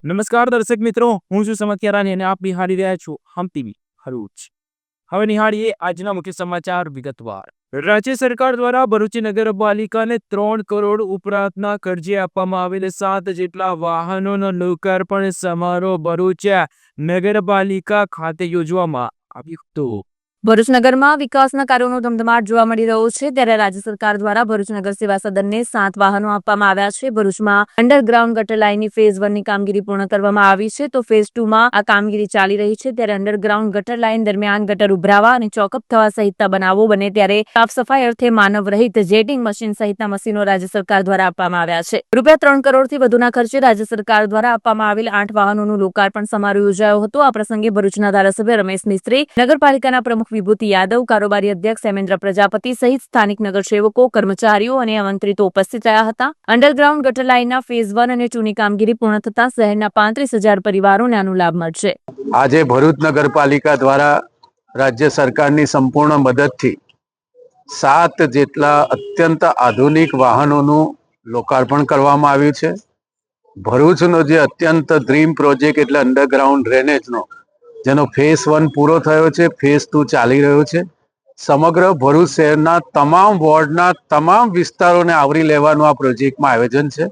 નમસ્કાર દર્શક મિત્રો, હું છું સમત કેરાની અને આપ નિહાળી રહ્યા છો હમ ટીવી ભરૂચ। હવે નિહાળીએ આજના મુખ્ય સમાચાર વિગતવાર। રાજ્ય સરકાર દ્વારા ભરૂચ નગરપાલિકાને 3 કરોડ ઉપરાંતના ખર્ચે આપવામાં આવેલ 7 જેટલા વાહનોનો લોકાર્પણ સમારોહ ભરૂચ નગરપાલિકા ખાતે યોજવામાં આવ્યો હતો। ભરૂચ નગરમાં વિકાસના કાર્યોનો ધમધમાટ જોવા મળી રહ્યો છે, ત્યારે રાજ્ય સરકાર દ્વારા ભરૂચ નગર સેવા સદનને 7 વાહનો આપવામાં આવ્યા છે। ભરૂચમાં અંડરગ્રાઉન્ડ ગટર લાઇનની ફેઝ 1ની કામગીરી પૂર્ણ કરવામાં આવી છે, તો ફેઝ 2માં આ કામગીરી ચાલી રહી છે। ત્યારે અંડરગ્રાઉન્ડ ગટર લાઇન દરમિયાન ગટર ઉભરાવા અને ચોકઅપ થવા સહિતના બનાવો બને ત્યારે સાફ સફાઈ અર્થે માનવ રહિત જેટિંગ મશીન સહિતના મશીનો રાજ્ય સરકાર દ્વારા આપવામાં આવ્યા છે। રૂપિયા 3 કરોડથી વધુના ખર્ચે રાજ્ય સરકાર દ્વારા આપવામાં આવેલ 8 વાહનોનું લોકાર્પણ સમારોહ યોજાયો હતો। આ પ્રસંગે ભરૂચના ધારાસભ્ય રમેશ મિસ્ત્રી, નગરપાલિકાના પ્રમુખ વિભૂતિ યાદવ, કારોબારી અધ્યક્ષ હેમેન્દ્ર પ્રજાપતિ સહિત સ્થાનિક નગરસેવકો, કર્મચારીઓ અને આમંત્રિતો ઉપસ્થિત રહ્યા હતા। અંડરગ્રાઉન્ડ ગટર લાઇનના ફેઝ 1 અને 2ની કામગીરી પૂર્ણ થતા શહેરના 35,000 પરિવારોને આનો લાભ મળશે। આજે ભરૂચ નગરપાલિકા દ્વારા રાજ્ય સરકારની સંપૂર્ણ મદદથી 7 જેટલા અત્યંત આધુનિક વાહનોનું લોકાર્પણ કરવામાં આવ્યું છે। ભરૂચનો જે અત્યંત ડ્રીમ પ્રોજેક્ટ એટલે અંડરગ્રાઉન્ડ ડ્રેનેજનો, જેનો ફેઝ 1 પૂરો થયો છે, ફેઝ 2 ચાલી રહ્યો છે। સમગ્ર ભરૂચ શહેરના તમામ વોર્ડના તમામ વિસ્તારોને આવરી લેવાનું આ પ્રોજેક્ટમાં આયોજન છે।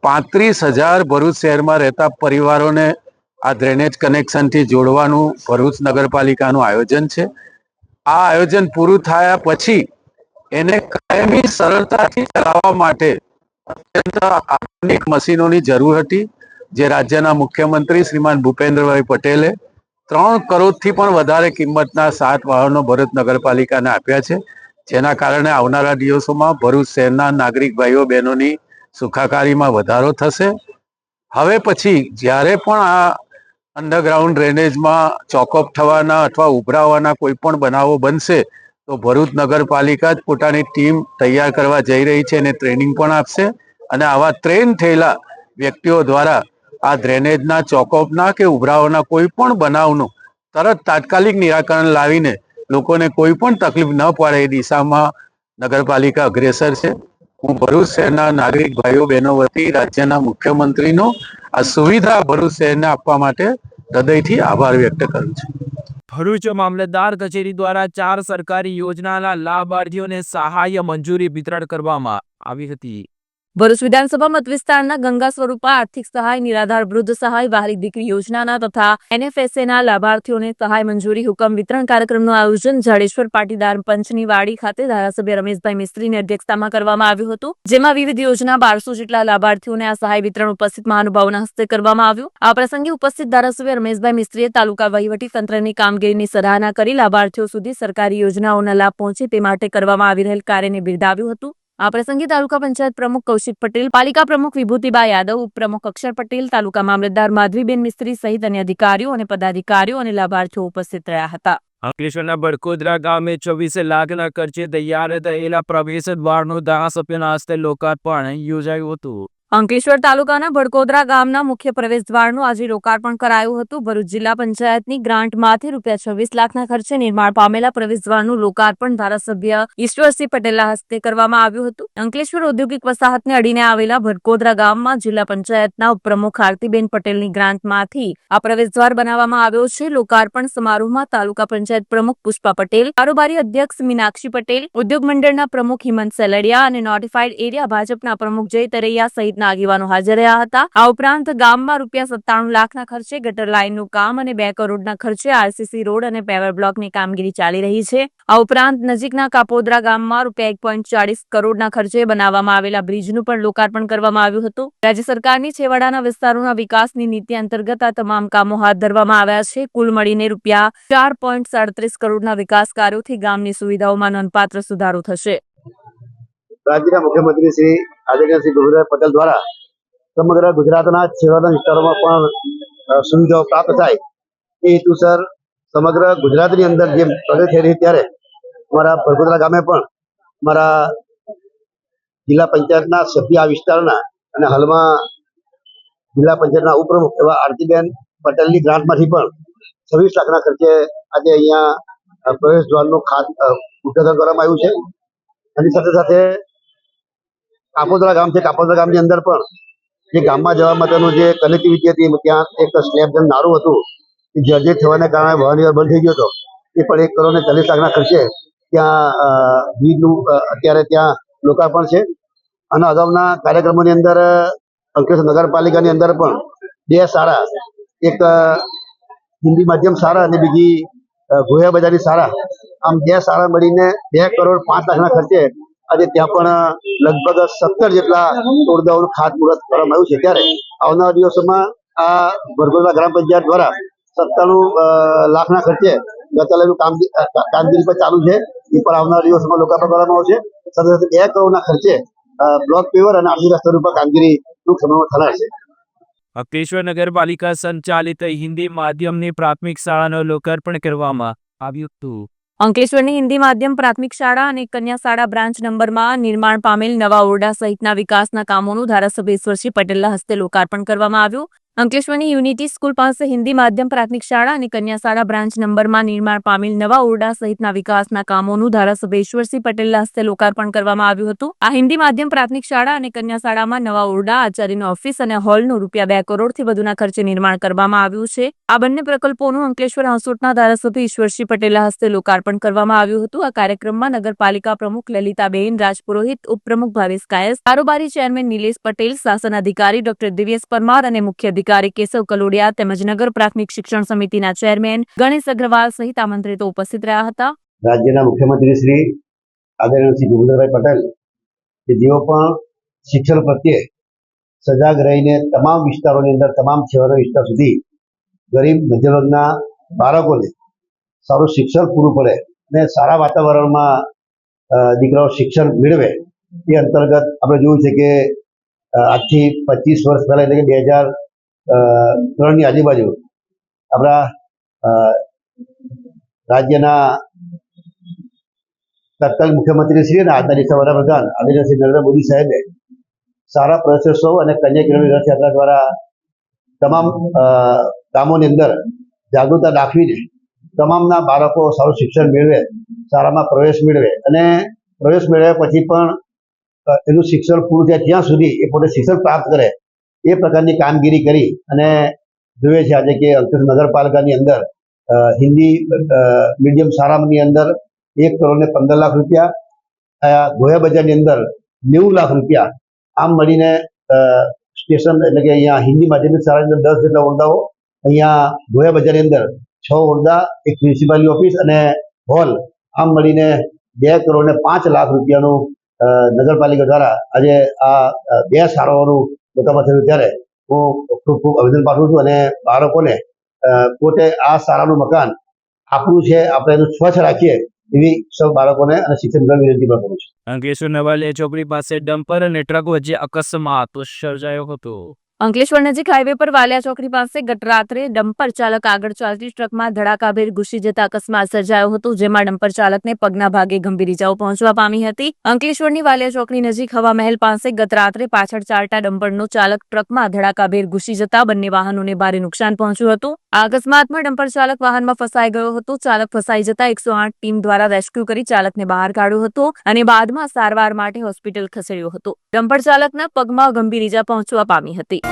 35,000 ભરૂચ શહેરમાં રહેતા પરિવારોને આ ડ્રેનેજ કનેક્શનથી જોડવાનું ભરૂચ નગરપાલિકાનું આયોજન છે। આ આયોજન પૂરું થયા પછી એને કાયમી સરળતાથી ચલાવવા માટે અત્યંત આધુનિક મશીનોની જરૂર હતી, જે રાજ્યના મુખ્યમંત્રી શ્રીમાન ભૂપેન્દ્રભાઈ પટેલે 3 કરોડથી પણ વધારે કિંમતના 7 વાહનો ભરૂચ નગરપાલિકાને આપ્યા છે, જેના કારણે આવનારા દિવસોમાં ભરૂચ શહેરના નાગરિક ભાઈઓ બહેનોની સુખાકારીમાં વધારો થશે। હવે પછી જ્યારે પણ આ અંડરગ્રાઉન્ડ ડ્રેનેજમાં ચોકઅપ થવાના અથવા ઉભરાવાના કોઈ પણ બનાવો બનશે તો ભરૂચ નગરપાલિકા જ પોતાની ટીમ તૈયાર કરવા જઈ રહી છે અને ટ્રેનિંગ પણ આપશે, અને આવા ટ્રેન થયેલા વ્યક્તિઓ દ્વારા આ ડ્રેનેજના ચોકઅપના કે ઉભરાવાના કોઈ પણ બનાવનું તરત તાત્કાલિક નિરાકરણ લાવીને લોકોને કોઈ પણ તકલીફ ન પડે એ દિશામાં નગરપાલિકા અગ્રેસર છે। હું ભરૂચ શહેરના નાગરિક ભાઈઓ બહેનો વતી રાજ્યના મુખ્યમંત્રીનો આ સુવિધા ભરૂચ શહેરને આપવા માટે હૃદયથી આભાર વ્યક્ત કરું છું। ભરૂચ મામલતદાર કચેરી દ્વારા 4 સરકારી યોજનાના લાભાર્થીઓને સહાય મંજૂરી વિતરણ કરવામાં આવી હતી। ભરૂચ વિધાનસભા મત વિસ્તારના ગંગા સ્વરૂપા આર્થિક સહાય, નિરાધાર વૃદ્ધ સહાય, વહાલી દીકરી યોજનાના તથા NFSAના લાભાર્થીઓને સહાય મંજૂરી હુકમ વિતરણ કાર્યક્રમનું આયોજન જાડેશ્વર પાટીદાર પંચની વાડી ખાતે ધારાસભ્ય રમેશભાઈ મિસ્ત્રીની અધ્યક્ષતામાં કરવામાં આવ્યું હતું, જેમાં વિવિધ યોજના 1200 જેટલા લાભાર્થીઓને આ સહાય વિતરણ ઉપસ્થિત મહાનુભાવોના હસ્તે કરવામાં આવ્યું। આ પ્રસંગે ઉપસ્થિત ધારાસભ્ય રમેશભાઈ મિસ્ત્રીએ તાલુકા વહીવટી તંત્રની કામગીરીની સરાહના કરી લાભાર્થીઓ સુધી સરકારી યોજનાઓના લાભ પહોંચે તે માટે કરવામાં આવી રહેલ કાર્યને બિરદાવ્યું હતું। આ પ્રસંગે તાલુકા પંચાયત પ્રમુખ કૌશિક પટેલ, પાલિકા પ્રમુખ વિભૂતિબા યાદવ, ઉપપ્રમુખ અક્ષર પટેલ, તાલુકા મામલતદાર માધવીબેન મિસ્ત્રી સહિત અન્ય અધિકારીઓ અને પદાધિકારીઓ અને લાભાર્થીઓ ઉપસ્થિત રહ્યા હતા। અંકલેશ્વરના બડકોદરા ગામે 24 લાખના ખર્ચે તૈયાર થયેલા પ્રવેશ દ્વારનું ધારાસભ્યના હસ્તે લોકાર્પણ યોજાયું હતું। અંકલેશ્વર તાલુકાના બડકોદરા ગામના મુખ્ય પ્રવેશ દ્વારનું આજે લોકાર્પણ કરાયું હતું। ભરૂચ જિલ્લા પંચાયતની ગ્રાન્ટમાંથી રૂપિયા 26 લાખના ખર્ચે નિર્માણ પામેલા પ્રવેશ દ્વારનું લોકાર્પણ ધારાસભ્ય ઈશ્વરસિંહ પટેલના હસ્તે કરવામાં આવ્યું હતું। અંકલેશ્વર ઔદ્યોગિક વસાહતને અડીને આવેલા બડકોદરા ગામમાં જિલ્લા પંચાયતના ઉપપ્રમુખ આરતીબેન પટેલની ગ્રાન્ટમાંથી આ પ્રવેશ દ્વાર બનાવવામાં આવ્યો છે। લોકાર્પણ સમારોહમાં તાલુકા પંચાયત પ્રમુખ પુષ્પા પટેલ, કારોબારી અધ્યક્ષ મીનાક્ષી પટેલ, ઉદ્યોગ મંડળના પ્રમુખ હિમંત સેલડિયા અને નોટિફાઈડ એરિયા ભાજપના પ્રમુખ જય તરૈયા સહિત આગેવાનો હાજર રહ્યા હતા। આ ઉપરાંત ગામમાં રૂપિયા 97 લાખના ખર્ચે ગટર લાઇનનું કામ અને 2 કરોડના ખર્ચે RCC રોડ અને પેવર બ્લોકની કામગીરી ચાલી રહી છે। આ ઉપરાંત નજીકના કાપોદરા ગામમાં રૂપિયા 1.40 કરોડના ખર્ચે બનાવવામાં આવેલા બ્રિજનું પણ લોકાર્પણ કરવામાં આવ્યું હતું। રાજ્ય સરકારની છેવાડાના વિસ્તારોના વિકાસની નીતિ અંતર્ગત આ તમામ કામો હાથ ધરવામાં આવ્યા છે। કુલ મળીને રૂપિયા 4.37 કરોડના વિકાસ કાર્યોથી ગામની સુવિધાઓમાં નોંધપાત્ર સુધારો થશે। રાજ્યના મુખ્યમંત્રી શ્રી આદરણીય શ્રી ભૂપેન્દ્રભાઈ પટેલ દ્વારા સમગ્ર ગુજરાતના છેવાડાના વિસ્તારોમાં પણ સુવિધાઓ પ્રાપ્ત થાય એ હેતુસર સમગ્ર ગુજરાતની અંદર જે પ્રગતિ થઈ રહી ત્યારે અમારા બડકોદરા ગામે પણ અમારા જિલ્લા પંચાયતના સભ્ય આ વિસ્તારના અને હાલમાં જિલ્લા પંચાયતના ઉપપ્રમુખ એવા આરતીબેન પટેલની ગ્રાન્ટમાંથી પણ 26 લાખના ખર્ચે આજે અહીંયા પ્રવેશ દ્વારનું ઉદ્ઘાટન કરવામાં આવ્યું છે। એની સાથે સાથે કાપોદરા ગામ છે, કાપોદરા ગામની અંદર પણ જે ગામમાં જવા માટેનું જે કનેક્ટિવિટી હતી ત્યાં એક સ્લેબ જેમ નાળું હતું એ જર્જરિત થવાને કારણે વાહન વ્યવહાર બંધ થઈ ગયો હતો. એ પણ 1,40,00,000 ખર્ચે ત્યાં વીજનું અત્યારે ત્યાં લોકાર્પણ છે. અને અગાઉના કાર્યક્રમોની અંદર અંકલેશ્વર નગરપાલિકાની અંદર પણ 2 શાળા, એક હિન્દી માધ્યમ શાળા અને બીજી ગોયા બજારની શાળા, આમ 2 શાળા મળીને 2,05,00,000 ખર્ચે આજે ત્યાં પણ લગભગ 17 જેટલા ઓરડાઓનું ખાતમુહૂર્ત કરવામાં આવ્યું છે. ત્યારે આવનારા દિવસોમાં આ ભરગોદરા ગ્રામ પંચાયત દ્વારા 97 લાખના ખર્ચે ગતાલયનું કામગીરી પણ ચાલુ છે. એ પણ આવનારા દિવસોમાં લોકાર્પણ કરવામાં આવશે. સાથે સાથે 2 કરોડના ખર્ચે બ્લોક પેવર અને આરસી રસ્તા ઉપર કામગીરી ટૂંક સમયમાં થનાર છે. અંકલેશ્વર નગરપાલિકા સંચાલિત હિન્દી માધ્યમની પ્રાથમિક શાળાનું લોકાર્પણ કરવામાં આવ્યું હતું. અંકલેશ્વરની હિન્દી માધ્યમ પ્રાથમિક શાળા અને કન્યા શાળા બ્રાન્ચ નંબરમાં નિર્માણ પામેલ નવા ઓરડા સહિતના વિકાસના કામોનું ધારાસભ્ય ઈશ્વરસિંહ પટેલના હસ્તે લોકાર્પણ કરવામાં આવ્યું. અંકલેશ્વરની યુનિટી સ્કૂલ પાસે હિન્દી માધ્યમ પ્રાથમિક શાળા અને કન્યા શાળા બ્રાન્ચ નંબરમાં નિર્માણ પામેલ નવા ઓરડા સહિતના વિકાસના કામોનું ધારાસભ્ય ઈશ્વરસિંહ પટેલના હસ્તે લોકાર્પણ કરવામાં આવ્યું હતું. આ હિન્દી માધ્યમ પ્રાથમિક શાળા અને કન્યા શાળામાં નવા ઓરડા, આચાર્યનો ઓફિસ અને હોલનું ₹2 કરોડથી વધુના ખર્ચે નિર્માણ કરવામાં આવ્યું છે. આ બંને પ્રકલ્પોનું અંકલેશ્વર હાંસોટના ધારાસભ્ય ઈશ્વરસિંહ પટેલના હસ્તે લોકાર્પણ કરવામાં આવ્યું હતું. આ કાર્યક્રમમાં નગરપાલિકા પ્રમુખ લલિતાબેન રાજપુરોહિત, ઉપપ્રમુખ ભાવેશ કાયસ, કારોબારી ચેરમેન નિલેશ પટેલ, શાસન અધિકારી ડોક્ટર દિવ્યેશ પરમાર અને મુખ્ય અધિકારી કેશવ કલોડિયા તેમજ નગર પ્રાથમિક શિક્ષણ સમિતિના ચેરમેન ગણેશ અગ્રવાલ સહિત આમંત્રિતો ઉપસ્થિત રહ્યા હતા. રાજ્યના મુખ્યમંત્રી શ્રી આદરણીય શ્રી ભૂપેન્દ્રભાઈ પટેલ કે જેઓ પણ શિક્ષણ પ્રત્યે સજાગ રહીને તમામ વિસ્તારોની અંદર, તમામ છેવાડા વિસ્તાર સુધી ગરીબ મધ્યમ બાળકોને સારું શિક્ષણ પૂરું પડે અને સારા વાતાવરણમાં દીકરાઓ શિક્ષણ મેળવે એ અંતર્ગત આપણે જોયું છે કે આજથી 25 વર્ષ પહેલા એટલે કે 2003ની આજુબાજુ આપણા રાજ્યના તત્કાલીન મુખ્યમંત્રી શ્રી અને આજના દેશના વડાપ્રધાન આદરણીય શ્રી નરેન્દ્ર મોદી સાહેબે સારા પ્રયાસો અને કન્યા કેળવણી રથયાત્રા દ્વારા તમામ ગામોની અંદર જાગૃતતા દાખવીને તમામના બાળકો સારું શિક્ષણ મેળવે, શાળામાં પ્રવેશ મેળવે અને પ્રવેશ મેળવ્યા પછી પણ એનું શિક્ષણ પૂરું થાય ત્યાં સુધી એ પોતે શિક્ષણ પ્રાપ્ત કરે એ પ્રકારની કામગીરી કરી અને જોઈએ છે આજે કે અંકલેશ્વર નગરપાલિકાની અંદર હિન્દી મીડિયમ શાળાની અંદર ₹1,15,00,000, ગોયા બજારની અંદર ₹90,00,000, આમ મળીને સ્ટેશન એટલે કે અહીંયા હિન્દી માધ્યમિક શાળાની અંદર 10 જેટલા ઓરડાઓ, અહીંયા ગોયા બજારની અંદર 6 ઓરડા, એક મ્યુનિસિપાલિટી ઓફિસ અને હોલ, આમ મળીને ₹2,05,00,000 નગરપાલિકા દ્વારા આજે આ 2 શાળાઓનું લોકાર્પણ થયું. ત્યારે હું ખૂબ ખૂબ અભિનંદન પાઠવું છું અને બાળકોને પોતે આ શાળાનું મકાન આપણું છે, આપણે એનું સ્વચ્છ રાખીએ એવી સૌ બાળકોને અને શિક્ષણ વિનંતી પણ કરું છું. અંકલેશ્વર નવાલિયા ચોકડી પાસે ડમ્પર અને ટ્રક વચ્ચે અકસ્માત સર્જાયો હતો. અંકલેશ્વર નજીક હાઈવે પર વાલિયા ચોકડી પાસે ગત રાત્રે ડમ્પર ચાલક આગળ ચાલતી ટ્રકમાં ધડાકાભેર ઘૂસી જતા અકસ્માત સર્જાયો હતો, જેમાં ડમ્પર ચાલકને પગના ભાગે ગંભીર ઇજાઓ પહોંચવા પામી હતી. અંકલેશ્વરની વાલિયા ચોકડી નજીક હવા મહેલ પાસે ગત રાત્રે પાછળ ચાલતા ડમ્પરનો ચાલક ટ્રકમાં ધડાકાભેર ઘૂસી જતા બંને વાહનોને ભારે નુકસાન પહોંચ્યું હતું. આ અકસ્માતમાં ડમ્પર ચાલક વાહનમાં ફસાઈ ગયો હતો. ચાલક ફસાઈ જતા 108 ટીમ દ્વારા રેસ્ક્યુ કરી ચાલકને બહાર કાઢ્યો હતો અને બાદમાં સારવાર માટે હોસ્પિટલ ખસેડ્યો હતો. ડમ્પર ચાલકના પગમાં ગંભીર ઇજા પહોંચવા પામી હતી.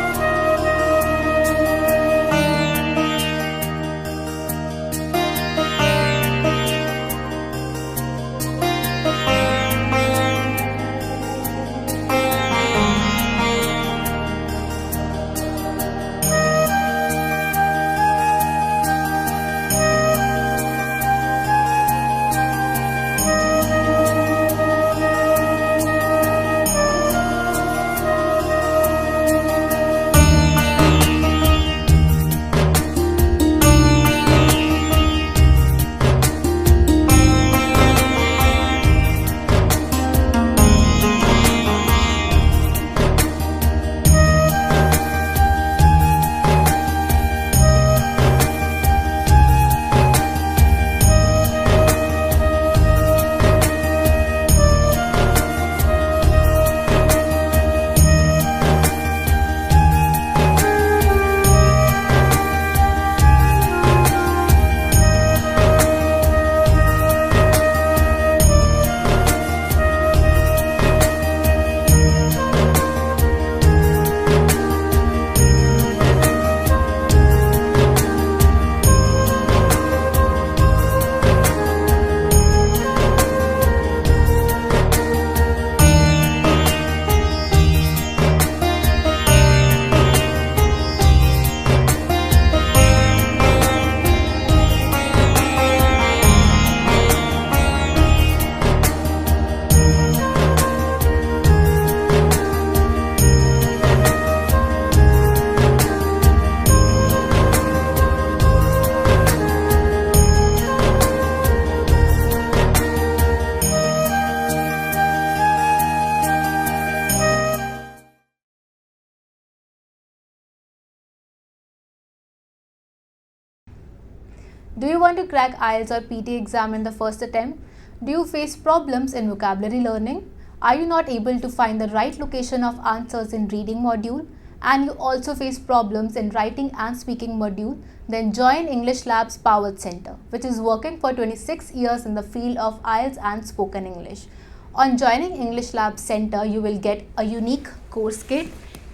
Do you want to crack IELTS or PT exam in the first attempt? Do you face problems in vocabulary learning? Are you not able to find the right location of answers in reading module? And you also face problems in writing and speaking module? Then join English Labs Powered Center, which is working for 26 years in the field of IELTS and spoken English. On joining English Labs Center, you will get a unique course kit,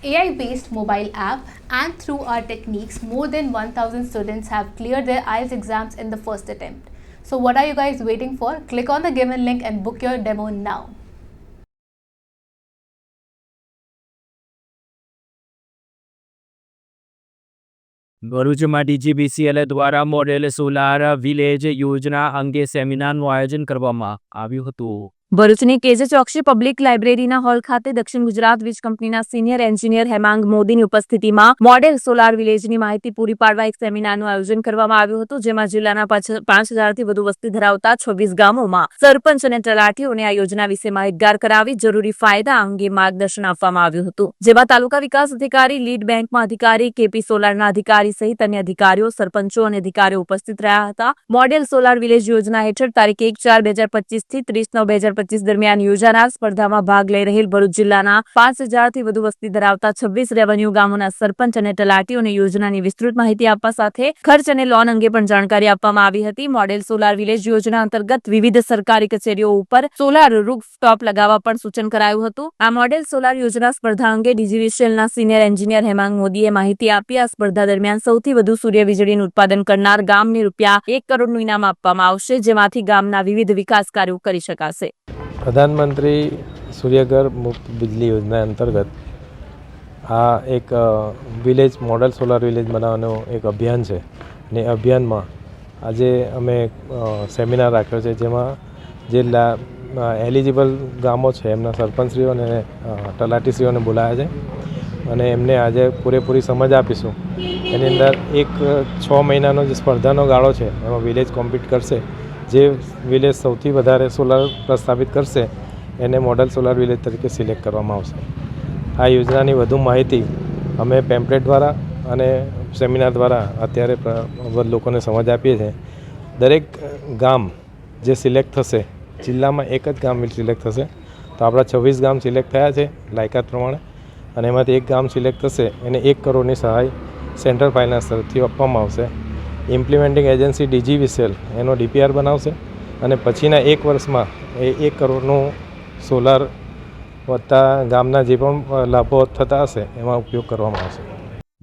AI-based mobile app, and through our techniques, more than 1,000 students have cleared their IELTS exams in the first attempt. So what are you guys waiting for? Click on the given link and book your demo now. ભરૂચમાં DGBCL દ્વારા model solar village યોજના અંગે સેમિનારનું આયોજન કરવામાં આવ્યું હતું. ભરૂચની કેજે ચોકસી પબ્લિક લાઇબ્રેરીના હોલ ખાતે દક્ષિણ ગુજરાત વીજ કંપનીના સિનિયર એન્જિનિયર હેમાંગ મોદીની ઉપસ્થિતિમાં મોડેલ સોલાર વિલેજની માહિતી પૂરી પાડવા એક સેમિનારનું આયોજન કરવામાં આવ્યું હતું, જેમાં જિલ્લાના 5,000થી વધુ વસ્તી ધરાવતા 26 ગામોમાં સરપંચ અને તલાટીઓને આ યોજના વિશે માહિતગાર કરાવી જરૂરી ફાયદા અંગે માર્ગદર્શન આપવામાં આવ્યું હતું, જેમાં તાલુકા વિકાસ અધિકારી, લીડ બેંકમાં અધિકારી, KP સોલારના અધિકારી સહિત અન્ય અધિકારીઓ, સરપંચો અને અધિકારીઓ ઉપસ્થિત રહ્યા હતા. મોડેલ સોલાર વિલેજ યોજના હેઠળ તારીખ 1/4/2025 થી 30/9/2025 દરમિયાન યોજાનાર સ્પર્ધામાં ભાગ લઈ રહેલ ભરૂચ જિલ્લાના 5,000થી વધુ વસ્તી ધરાવતા 26 રેવન્યુ ગામોના સરપંચ અને તલાટીઓને યોજનાની વિસ્તૃત માહિતી આપવા સાથે ખર્ચ અને લોન અંગે પણ જાણકારી આપવામાં આવી હતી. મોડેલ સોલાર વિલેજ યોજના અંતર્ગત વિવિધ સરકારી કચેરીઓ ઉપર સોલાર રૂફટોપ લગાવવા પણ સૂચન કરાયું હતું. આ મોડેલ સોલાર યોજના સ્પર્ધા અંગે DGBCLના સિનિયર એન્જિનિયર હેમાંગ મોદીએ માહિતી આપી. આ સ્પર્ધા દરમિયાન સૌથી વધુ સૂર્ય વીજળીનું ઉત્પાદન કરનાર ગામને રૂપિયા 1 કરોડનું ઇનામ આપવામાં આવશે, જેમાંથી ગામના વિવિધ વિકાસ કાર્યો કરી શકાશે. પ્રધાનમંત્રી સૂર્યઘર મુફ્ત બિજલી યોજના અંતર્ગત આ એક વિલેજ મોડલ સોલાર વિલેજ બનાવવાનું એક અભિયાન છે ને અભિયાનમાં આજે અમે સેમિનાર રાખ્યો છે, જેમાં જે એલિજિબલ ગામો છે એમના સરપંચશ્રીઓ અને તલાટીશ્રીઓને બોલાવ્યા છે અને એમને આજે પૂરેપૂરી સમજ આપીશું. એની અંદર 6 મહિનાનો જે સ્પર્ધાનો ગાળો છે એમાં વિલેજ કોમ્પિટ કરશે. જે વિલેજ સૌથી વધારે સોલાર પ્રસ્થાપિત કરશે એને મોડલ સોલાર વિલેજ તરીકે સિલેક્ટ કરવામાં આવશે. આ યોજનાની વધુ માહિતી અમે પેમ્પલેટ દ્વારા અને સેમિનાર દ્વારા અત્યારે લોકોને સમજ આપીએ છીએ. દરેક ગામ જે સિલેક્ટ થશે, જિલ્લામાં એક જ ગામ સિલેક્ટ થશે, તો આપણા 26 ગામ સિલેક્ટ થયા છે લાયકાત પ્રમાણે, અને એમાંથી એક ગામ સિલેક્ટ થશે એને 1 કરોડની સહાય સેન્ટ્રલ ફાઇનાન્સ તરફથી આપવામાં આવશે. ઇમ્પ્લિમેન્ટિંગ એજન્સી DGBCL એનો DPR બનાવશે અને પછીના 1 વર્ષમાં એ 1 કરોડનું સોલાર વત્તા ગામના જે પણ લાભો થતા હશે એમાં ઉપયોગ કરવામાં આવશે.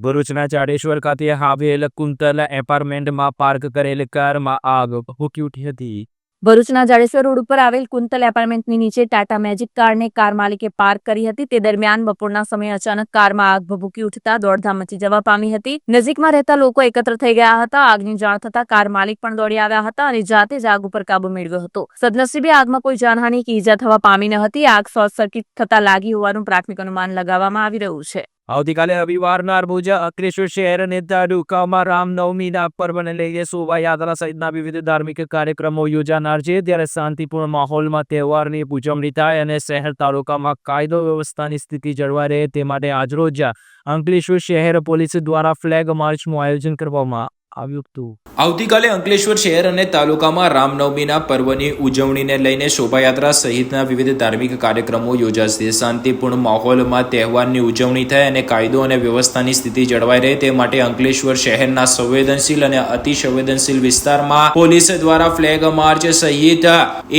ભરૂચના ચાડેશ્વર ખાતે આવેલ કુંતલ એપાર્ટમેન્ટમાં પાર્ક કરેલ કારમાં આગ ભભૂકી ઉઠી હતી. ભરૂચના જાડેશ્વર રોડ ઉપર આવેલ કુંતલ એપાર્ટમેન્ટની નીચે ટાટા મેજિક કારને કાર માલિકે પાર્ક કરી હતી. તે દરમિયાન બપોરના સમયે અચાનક કારમાં આગ ભભૂકી ઉઠતા દોડધામ મચી જવા પામી હતી. નજીકમાં રહેતા લોકો એકત્ર થઈ ગયા હતા. આગની જાણ થતા કાર માલિક પણ દોડી આવ્યા હતા અને જાતે જ આગ ઉપર કાબુ મેળવ્યો હતો. સદનસીબે આગમાં કોઈ જાનહાની કે ઈજા થવા પામી ન હતી. આગ શોર્ટ સર્કિટ થતા લાગી હોવાનું પ્રાથમિક અનુમાન લગાવવામાં આવી રહ્યું છે. આવતીકાલે રવિવારના રોજ અંકલેશ્વર શહેર અને તાલુકામાં રામનવમીના પર્વને લઈને શોભાયાત્રા સહિતના વિવિધ ધાર્મિક કાર્યક્રમો યોજાનાર છે. ત્યારે શાંતિપૂર્ણ માહોલમાં તહેવારની ઉજવણી થાય અને શહેર તાલુકામાં કાયદો વ્યવસ્થાની સ્થિતિ જળવાઈ રહે તે માટે આજરોજ અંકલેશ્વર શહેર પોલીસ દ્વારા ફ્લેગ માર્ચનું આયોજન કરવામાં આવ્યું હતું. આવતીકાલે અંકલેશ્વર શહેર અને તાલુકામાં રામનવમીના પર્વની ઉજવણીને લઈને શોભાયાત્રા સહિતના વિવિધ ધાર્મિક કાર્યક્રમો યોજાશે. શાંતિપૂર્ણ માહોલમાં તહેવારની ઉજવણી થાય અને કાયદો અને વ્યવસ્થાની સ્થિતિ જળવાઈ રહે તે માટે અંકલેશ્વર શહેરના સંવેદનશીલ અને અતિ સંવેદનશીલ વિસ્તારમાં પોલીસ દ્વારા ફ્લેગ માર્ચ સહિત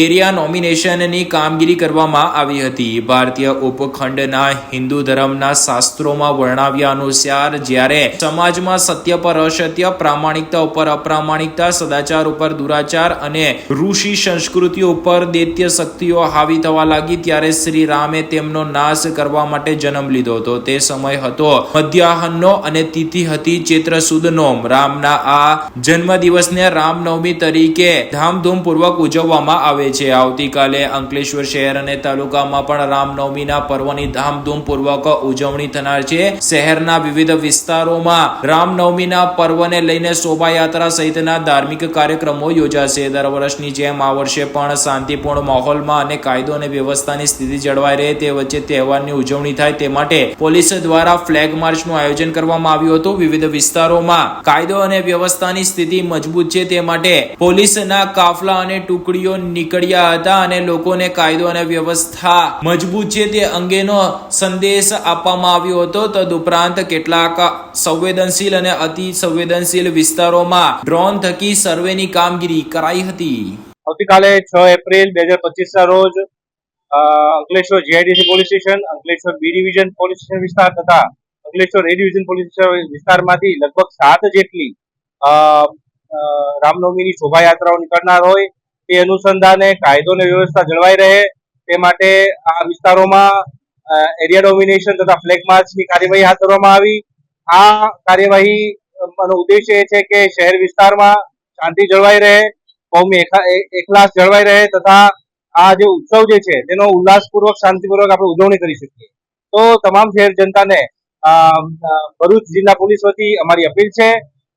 એરિયા નોમિનેશનની કામગીરી કરવામાં આવી હતી. ભારતીય ઉપખંડના હિન્દુ ધર્મના શાસ્ત્રોમાં વર્ણવ્યા અનુસાર જ્યારે સમાજમાં સત્ય પર અસત્ય, પ્રામાણિકતા ઉપર અપ્રામાણિકતા, સદાચાર ઉપર દુરાચાર અને ઋષિ સંસ્કૃતિઓ ઉપર દૈત્ય શક્તિઓ હાવી થવા લાગી ત્યારે શ્રી રામે તેમનો નાશ કરવા માટે જન્મ લીધો હતો. તે સમય હતો મધ્યાહનનો અને તિથિ હતી ચૈત્ર સુદનો. રામના આ જન્મ દિવસને રામનવમી તરીકે ધામધૂમપૂર્વક ઉજવવામાં આવે છે. આવતીકાલે અંકલેશ્વર શહેર અને તાલુકામાં પણ રામનવમીના પર્વની ધામધૂમપૂર્વક ઉજવણી થનાર છે. શહેરના વિવિધ વિસ્તારોમાં રામનવમીના પર્વને લઈને શોભાયાત્રા સહિતના ધાર્મિક કાર્યક્રમો યોજાશે. દર વર્ષની જેમ આ વર્ષે પણ શાંતિપૂર્ણ માહોલમાં અને કાયદો અને વ્યવસ્થાની સ્થિતિ જળવાઈ રહે તે વચ્ચે તહેવારની ઉજવણી થાય તે માટે પોલીસ દ્વારા ફ્લેગ માર્ચનું આયોજન કરવામાં આવ્યું હતું. વિવિધ વિસ્તારોમાં કાયદો અને વ્યવસ્થાની સ્થિતિ મજબૂત છે તે માટે પોલીસના કાફલા અને ટુકડીઓ નીકળ્યા હતા અને લોકોને કાયદો અને વ્યવસ્થા મજબૂત છે તે અંગેનો સંદેશ આપવામાં આવ્યો હતો. તદુપરાંત કેટલાક સંવેદનશીલ અને અતિ સંવેદનશીલ વિસ્તારોમાં ડ્રોન થકી સર્વેની કામગીરી કરાઈ હતી. આવતીકાલે 6 એપ્રિલ 2025 રોજ Ankleshwar GIDC police station, Ankleshwar B division police station વિસ્તાર તથા Ankleshwar A division police station વિસ્તારમાંથી લગભગ 7 જેટલી રામનવમીની શોભાયાત્રાઓ નીકળનાર હોય તે અનુસંધાને કાયદો અને વ્યવસ્થા જળવાઈ રહે તે માટે આ વિસ્તારોમાં એરિયા ડોમિનેશન તથા ફ્લેગ માર્ચની કાર્યવાહી હાથ ધરવામાં આવી. આ કાર્યવાહીનો ઉદ્દેશ્ય એ છે કે શહેર વિસ્તારમાં શાંતિ જળવાઈ રહે, કોમી એકલાસ જળવાઈ રહે તથા આ જે ઉત્સવ જે છે તેનો ઉલ્લાસપૂર્વક શાંતિપૂર્વક આપણે ઉજવણી કરી શકીએ. તો તમામ શહેર જનતાને ભરૂચ જિલ્લા પોલીસ વતી અમારી અપીલ છે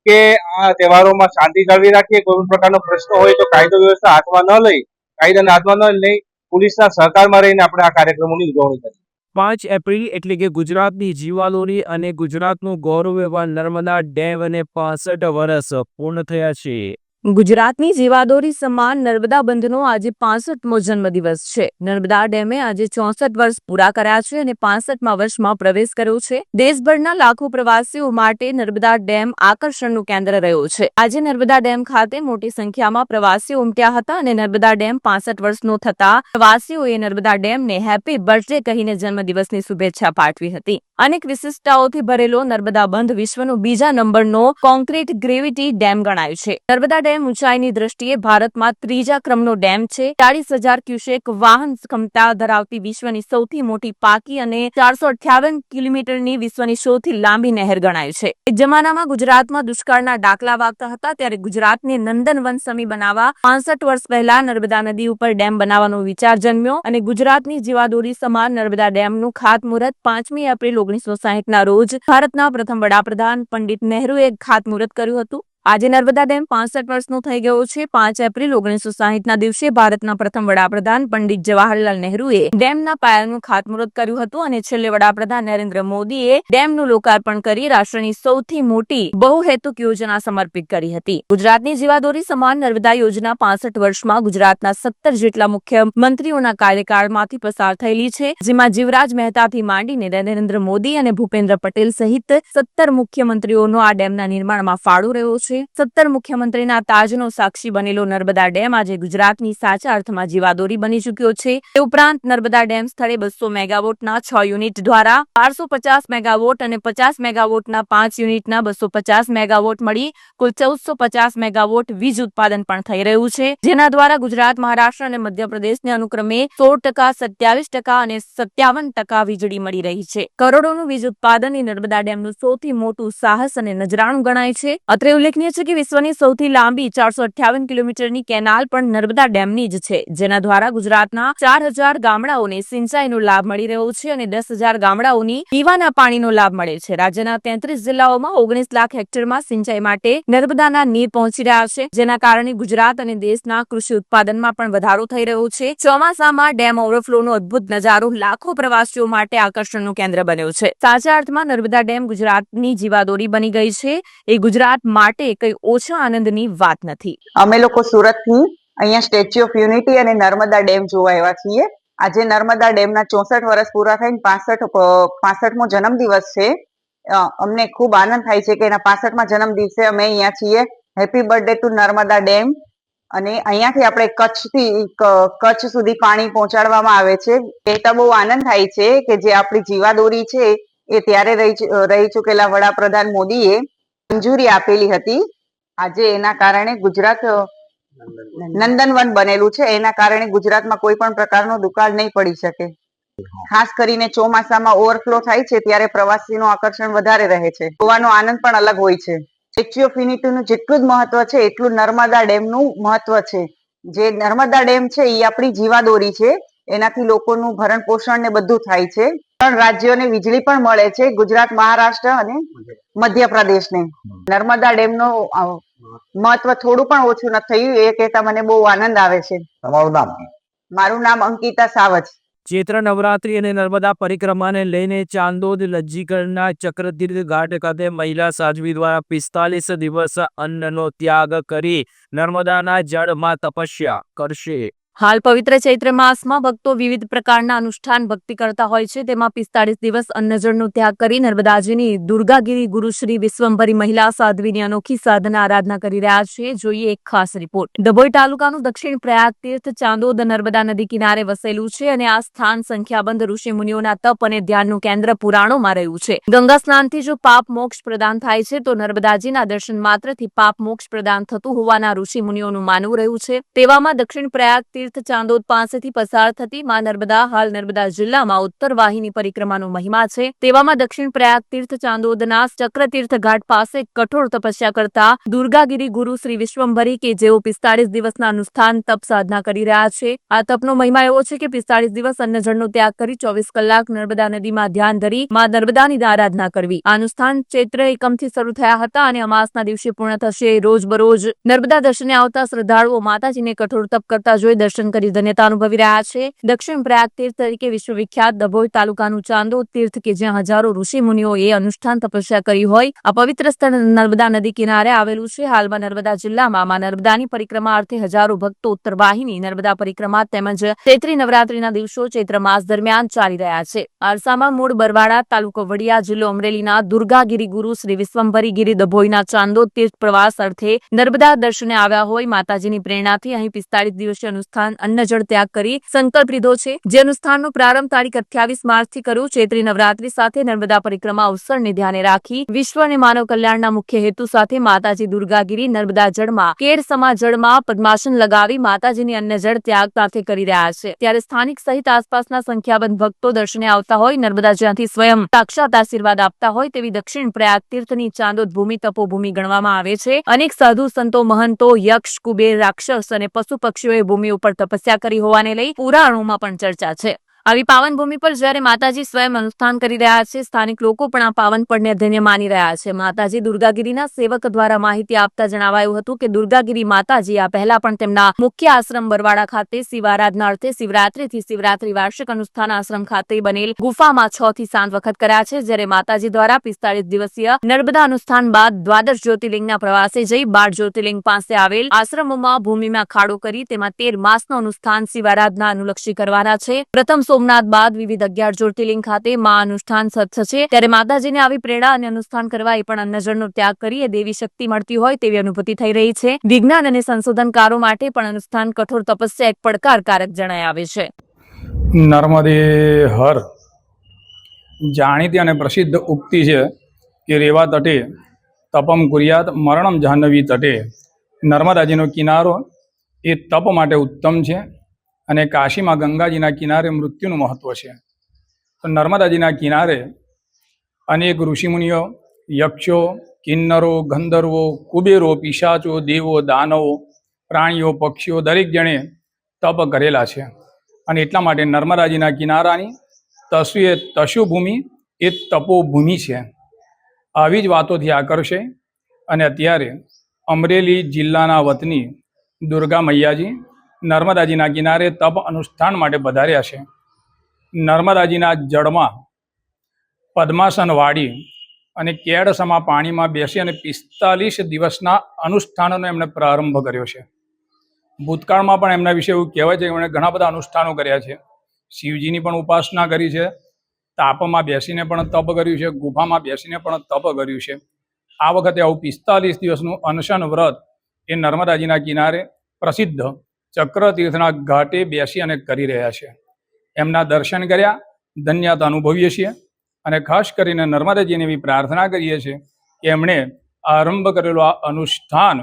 કે આ તહેવારોમાં શાંતિ જાળવી રાખીએ. કોઈ પણ પ્રકારનો પ્રશ્ન હોય તો કાયદો વ્યવસ્થા હાથમાં ન લઈ, કાયદાને હાથમાં ન લઈ પોલીસના સહકારમાં રહીને આપણે આ કાર્યક્રમોની ઉજવણી કરીએ. 5 એપ્રિલ એટલે કે ગુજરાતની જીવાદોરી અને ગુજરાતનું ગૌરવ એવા નર્મદા ડેમ અને 65 વર્ષ પૂર્ણ થયા છે. ગુજરાતની જીવાદોરી સમાન નર્મદા બંધનો આજે 65મો જન્મદિવસ છે. નર્મદા ડેમે આજે 64 વર્ષ પૂરા કર્યા છે અને 65મા વર્ષમાં પ્રવેશ કર્યો છે. દેશભરના લાખો પ્રવાસીઓ માટે નર્મદા ડેમ આકર્ષણનું કેન્દ્ર રહ્યો છે. આજે નર્મદા ડેમ ખાતે મોટી સંખ્યામાં પ્રવાસીઓ ઉમટ્યા હતા અને નર્મદા ડેમ 65 વર્ષનો થતા પ્રવાસીઓએ નર્મદા ડેમને હેપી બર્થડે કહીને જન્મદિવસની શુભેચ્છા પાઠવી હતી. અનેક વિશિષ્ટતાઓથી ભરેલો નર્મદા બંધ વિશ્વનો બીજા નંબરનો કોન્ક્રીટ ગ્રેવિટી ડેમ ગણાય છે. નર્મદા ડેમ ઊંચાઈની દ્રષ્ટિએ ભારતમાં 3જા ક્રમનો ડેમ છે. 40,000 ક્યુસેક વાહન ક્ષમતા ધરાવતી વિશ્વની સૌથી મોટી પાકી અને 458 કિલોમીટરની વિશ્વની સૌથી લાંબી નહેર ગણાય છે. એક જમાનામાં ગુજરાતમાં દુષ્કાળના ડાકલા વાગતા હતા ત્યારે ગુજરાતને નંદનવન સમી બનાવવા 65 વર્ષ પહેલા નર્મદા નદી ઉપર ડેમ બનાવવાનો વિચાર જન્મ્યો અને ગુજરાતની જીવાદોરી સમાન નર્મદા ડેમનું ખાતમુહૂર્ત 5મી એપ્રિલ 1960ના રોજ ભારતના પ્રથમ વડાપ્રધાન પંડિત નહેરુએ ખાતમુહૂર્ત કર્યું હતું. આજે નર્મદા ડેમ 65 વર્ષનો થઈ ગયો છે. 5 એપ્રિલ 1960ના દિવસે ભારતના પ્રથમ વડાપ્રધાન પંડિત જવાહરલાલ નહેરુએ ડેમના પાયાનું ખાતમુહૂર્ત કર્યું હતું અને છેલ્લે વડાપ્રધાન નરેન્દ્ર મોદીએ ડેમનું લોકાર્પણ કરી રાષ્ટ્રની સૌથી મોટી બહુહેતુક યોજના સમર્પિત કરી હતી. ગુજરાતની જીવાદોરી સમાન નર્મદા યોજના 65 વર્ષમાં ગુજરાતના 17 જેટલા મુખ્યમંત્રીઓના કાર્યકાળમાંથી પસાર થયેલી છે, જેમાં જીવરાજ મહેતાથી માંડીને નરેન્દ્ર મોદી અને ભૂપેન્દ્ર પટેલ સહિત 17 મુખ્યમંત્રીઓનો આ ડેમના નિર્માણમાં ફાળો રહ્યો છે. 17 મુખ્યમંત્રીના તાજનો સાક્ષી બનેલો નર્મદા ડેમ આજે ગુજરાતની સાચા અર્થમાં જીવાદોરી બની ચૂક્યો છે. તે ઉપરાંત નર્મદા ડેમ સ્થળે 200 મેગાવોટના 6 યુનિટ દ્વારા 1250 મેગાવોટ અને 50 મેગાવોટના 5 યુનિટના 250 મેગાવોટ મળી કુલ 1450 મેગાવોટ વીજ ઉત્પાદન પણ થઈ રહ્યું છે, જેના દ્વારા ગુજરાત, મહારાષ્ટ્ર અને મધ્યપ્રદેશને અનુક્રમે 16%, 27% અને 57% વીજળી મળી રહી છે. કરોડોનું વીજ ઉત્પાદન એ નર્મદા ડેમનું સૌથી મોટું સાહસ અને નજરાણું ગણાય છે. અત્રે ઉલ્લેખનીય છે કે વિશ્વની સૌથી લાંબી 458 કિલોમીટરની કેનાલ પણ નર્મદા ડેમની જ છે, જેના દ્વારા ગુજરાતના 4000 ગામડાઓને સિંચાઈનો લાભ મળી રહ્યો છે અને 10,000 ગામડાઓની પીવાના પાણીનો લાભ મળે છે. રાજ્યના 33 જિલ્લાઓમાં 19 લાખ હેક્ટરમાં સિંચાઈ માટે નર્મદાના નીર પહોંચી રહ્યા છે, જેના કારણે ગુજરાત અને દેશના કૃષિ ઉત્પાદનમાં પણ વધારો થઈ રહ્યો છે. ચોમાસામાં ડેમ ઓવરફ્લોનો અદભુત નજારો લાખો પ્રવાસીઓ માટે આકર્ષણનું કેન્દ્ર બન્યો છે. સાચા અર્થમાં નર્મદા ડેમ ગુજરાતની જીવાદોરી બની ગઈ છે. એ ગુજરાત માટે કઈ ઓછા આનંદની વાત નથી. અમે લોકો સુરતથી અહીંયા સ્ટેચ્યુ ઓફ યુનિટી અને નર્મદા ડેમ જોવા આવ્યા છીએ. આજે નર્મદા ડેમના 64 વર્ષ પૂરા થઈને 65મો જન્મદિવસ છે. અમને ખૂબ આનંદ થાય છે કે એના 65મા જન્મ દિવસે અમે અહીંયા છીએ. Happy birthday to Narmada dam. અને અહીંયાથી આપણે કચ્છ સુધી પાણી પહોંચાડવામાં આવે છે. કહેતા બહુ આનંદ થાય છે કે જે આપણી જીવાદોરી છે એ ત્યારે રહી ચૂકેલા વડાપ્રધાન મોદીએ મંજૂરી આપેલી હતી. આજે એના કારણે ગુજરાત નંદનવન બનેલું છે. એના કારણે ગુજરાતમાં કોઈ પણ પ્રકારનો દુકાળ નહીં પડી શકે. ખાસ કરીને ચોમાસામાં ઓવરફ્લો થાય છે ત્યારે પ્રવાસીનું આકર્ષણ વધારે રહે છે. જોવાનો આનંદ પણ અલગ હોય છે. સ્ટેચ્યુ ઓફ યુનિટીનું જેટલું જ મહત્વ છે એટલું નર્મદા ડેમનું મહત્વ છે. જે નર્મદા ડેમ છે એ આપણી જીવાદોરી છે. એનાથી લોકોનું ભરણ પોષણ ને બધું થાય છે. ત્રણ રાજ્યોને વીજળી પણ મળે છે, ગુજરાત, મહારાષ્ટ્ર અને મધ્યપ્રદેશને. નર્મદા ડેમનું મહત્વ થોડું પણ ઓછું નથી થયું, એ કહેતા મને બહુ આનંદ આવે છે. તમારું નામ? મારું નામ અંકિતા સાવજ. ચૈત્ર નવરાત્રી અને નર્મદા પરિક્રમાને લઈને ચાંદોદ લજ્જીગઢના ચક્રતીર્થ ઘાટ ખાતે મહિલા સાધ્વી દ્વારા 45 દિવસ અન્નનો ત્યાગ કરી નર્મદાના જળમાં તપસ્યા કરશે. હાલ પવિત્ર ચૈત્ર માસમાં ભક્તો વિવિધ પ્રકારના અનુષ્ઠાન ભક્તિ કરતા હોય છે. તેમાં 45 દિવસ અન્નજળનો ત્યાગ કરી નર્મદાજીની દુર્ગાગીરી ગુરુશ્રી વિશ્વંભરી મહિલા સાધ્વીની અનોખી સાધના આરાધના કરી રહ્યા છે. જોઈએ એક ખાસ રિપોર્ટ. ડભોઈ તાલુકાનું દક્ષિણ પ્રયાગ તીર્થ ચાંદોદ નર્મદા નદી કિનારે વસેલું છે અને આ સ્થાન સંખ્યાબંધ ઋષિ મુનિઓના તપ અને ધ્યાનનું કેન્દ્ર પુરાણોમાં રહ્યું છે. ગંગા સ્નાનથી જો પાપ મોક્ષ પ્રદાન થાય છે, તો નર્મદાજીના દર્શન માત્રથી પાપ મોક્ષ પ્રદાન થતું હોવાના ઋષિ મુનિઓનું માનવું રહ્યું છે. તેવામાં દક્ષિણ પ્રયાગ તીર્થ ચાંદોદ પાસેથી પસાર થતી માં નર્મદા હાલ નર્મદા જિલ્લામાં ઉત્તર વાહિની પરિક્રમાનો મહિમા છે. તેવામાં દક્ષિણ પ્રયાગ તીર્થ ચાંદોદના ચક્રતીર્થ ઘાટ પાસે કઠોર તપસ્યા કરતા દુર્ગાગીરી ગુરુ શ્રી વિશ્વંભરી કે જેઓ 45 દિવસના અનુષ્ઠાન તપ સાધના કરી રહ્યા છે. આ તપનો મહિમા એવો છે કે 45 દિવસ અન્નજળનો ત્યાગ કરી 24 કલાક નર્મદા નદીમાં ધ્યાન ધરી માં નર્મદાની આરાધના કરવી. આ અનુષ્ઠાન ચૈત્ર એકમથી શરૂ થયા હતા અને અમાસના દિવસે પૂર્ણ થશે. રોજબરોજ નર્મદા દર્શને આવતા શ્રદ્ધાળુઓ માતાજીને કઠોર તપ કરતા જોઈ દર્શન કરી ધન્યતા અનુભવી રહ્યા છે. દક્ષિણ પ્રયાગ તીર્થ તરીકે વિશ્વવિખ્યાત ડભોઈ તાલુકાનું ચાંદોદ તીર્થ કે જ્યાં હજારો ઋષિ મુનિઓએ અનુષ્ઠાન તપસ્યા કરી હોય આ પવિત્ર સ્થળ નર્મદા નદી કિનારે આવેલું છે. હાલમાં નર્મદા જિલ્લામાં માં નર્મદાની પરિક્રમા અર્થે હજારો ભક્તો ઉત્તર વાહિની નર્મદા પરિક્રમા તેમજ ચૈત્રી નવરાત્રીના દિવસો ચૈત્ર માસ દરમિયાન ચાલી રહ્યા છે. અરસામાં મૂળ બરવાડા, તાલુકો વડિયા, જિલ્લો અમરેલીના દુર્ગાગીરી ગુરુ શ્રી વિશ્વંભરી ગીરી ડભોઈના ચાંદોદ તીર્થ પ્રવાસ અર્થે નર્મદા દર્શને આવ્યા હોય માતાજીની પ્રેરણાથી અહીં 45 દિવસીય અનુષ્ઠાન અન્નજળ ત્યાગ કરી સંકલ્પ લીધો છે. જે અનુષ્ઠાનનો પ્રારંભ તારીખ 28 માર્ચથી કર્યો. ચૈત્રી નવરાત્રી સાથે નર્મદા પરિક્રમા અવસરને ધ્યાને રાખી વિશ્વ અને માનવ કલ્યાણના મુખ્ય હેતુ સાથે માતાજી દુર્ગાગીરી નર્મદા જળમાં કેડસમા જળમાં પદ્માસન લગાવી માતાજીની અન્નજળ ત્યાગ સાથે કરી રહ્યા છે. ત્યારે સ્થાનિક સહિત આસપાસના સંખ્યાબંધ ભક્તો દર્શને આવતા હોય નર્મદા જ્યાંથી સ્વયં સાક્ષાત આશીર્વાદ આપતા હોય તેવી દક્ષિણ પ્રયાગ તીર્થની ચાંદોદ ભૂમિ તપોભૂમિ ગણવામાં આવે છે. અનેક સાધુ સંતો, મહંતો, યક્ષ, કુબેર, રાક્ષસ અને પશુ પક્ષીઓએ ભૂમિ ઉપર તપસ્યા કરી હોવાને લઈ પુરાણોમાં પણ ચર્ચા છે. આવી પાવન ભૂમિ પર જ્યારે માતાજી સ્વયં અનુષ્ઠાન કરી રહ્યા છે, સ્થાનિક લોકો પણ આ પાવન પળને ધન્ય માની રહ્યા છે. માતાજી દુર્ગાગીરીના સેવક દ્વારા માહિતી આપતા જણાવાયું હતું કે દુર્ગાગીરી માતાજી આ પહેલા પણ તેમના મુખ્ય આશ્રમ બરવાડા ખાતે શિવ આરાધના અર્થે શિવરાત્રીથી શિવરાત્રી વાર્ષિક અનુષ્ઠાન આશ્રમ ખાતે બનેલ ગુફામાં 6 થી 7 વખત કર્યા છે. જ્યારે માતાજી દ્વારા 45 દિવસીય નર્મદા અનુષ્ઠાન બાદ દ્વાદશ જ્યોતિર્લિંગના પ્રવાસે જઈ 12 જ્યોતિર્લિંગ પાસે આવેલ આશ્રમોમાં ભૂમિમાં ખાડો કરી તેમાં 13 માસનું અનુષ્ઠાન શિવ આરાધના અનુલક્ષી કરવાના છે. પ્રથમ સોમનાથ બાદ વિવિધ 11 જ્યોતિર્લિંગ ખાતે માં અનુષ્ઠાન થશે. ત્યારે માતાજીને આવી પ્રેરણા અને અનુષ્ઠાન કરવા એ પણ અન્નજળનો ત્યાગ કરી એ દેવી શક્તિ મળતી હોય તેવી અનુભૂતિ થઈ રહી છે. વિજ્ઞાન અને સંશોધનકારો માટે પણ અનુષ્ઠાન કઠોર તપસ્યા એક પડકારકારક જણાય આવે છે. નર્મદે હર જાણીતી અને પ્રસિદ્ધ ઉક્તિ છે કે રેવા તટે તપમ કુર્યાત મરણમ જાહ્નવી તટે. નર્મદાજીનો કિનારો એ તપ માટે ઉત્તમ છે અને કાશીમાં ગંગાજીના કિનારે મૃત્યુનું મહત્વ છે. તો નર્મદાજીના કિનારે અનેક ઋષિમુનિઓ, યક્ષો, કિન્નરો, ગંધર્વો, કુબેરો, પિશાચો, દેવો, દાનવો, પ્રાણીઓ, પક્ષીઓ દરેક જણે તપ કરેલા છે. અને એટલા માટે નર્મદાજીના કિનારાની તશુભૂમિ એ તપોભૂમિ છે. આવી જ વાતોથી આકર્ષે અને અત્યારે અમરેલી જિલ્લાના વતની દુર્ગા મૈયાજી નર્મદાજીના કિનારે તપ અનુષ્ઠાન માટે પધાર્યા છે. નર્મદાજીના જળમાં પદ્માસન વાળી અને કેડસમા પાણીમાં બેસી અને 45 દિવસના અનુષ્ઠાનનો એમણે પ્રારંભ કર્યો છે. ભૂતકાળમાં પણ એમના વિશે એવું કહેવાય છે કે એમણે ઘણા બધા અનુષ્ઠાનો કર્યા છે. શિવજીની પણ ઉપાસના કરી છે, તાપમાં બેસીને પણ તપ કર્યું છે, ગુફામાં બેસીને પણ તપ કર્યું છે. આ વખતે આવું 45 દિવસનું અનશન વ્રત એ નર્મદાજીના કિનારે પ્રસિદ્ધ ચક્રતીર્થના ઘાટે બેસી અને કરી રહ્યા છે. એમના દર્શન કર્યા ધન્યતા અનુભવીએ છીએ અને ખાસ કરીને નર્મદાજીને એવી પ્રાર્થના કરીએ છીએ કે એમણે આરંભ કરેલો આ અનુષ્ઠાન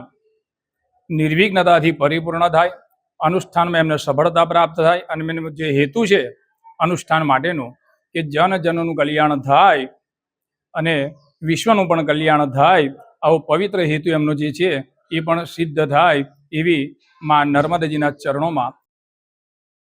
નિર્વિઘ્નતાથી પરિપૂર્ણ થાય, અનુષ્ઠાનમાં એમને સફળતા પ્રાપ્ત થાય અને એમનો જે હેતુ છે અનુષ્ઠાન માટેનો કે જનજનોનું કલ્યાણ થાય અને વિશ્વનું પણ કલ્યાણ થાય, આવો પવિત્ર હેતુ એમનો જે છે એ પણ સિદ્ધ થાય એવી માં નર્મદાજીના ચરણોમાં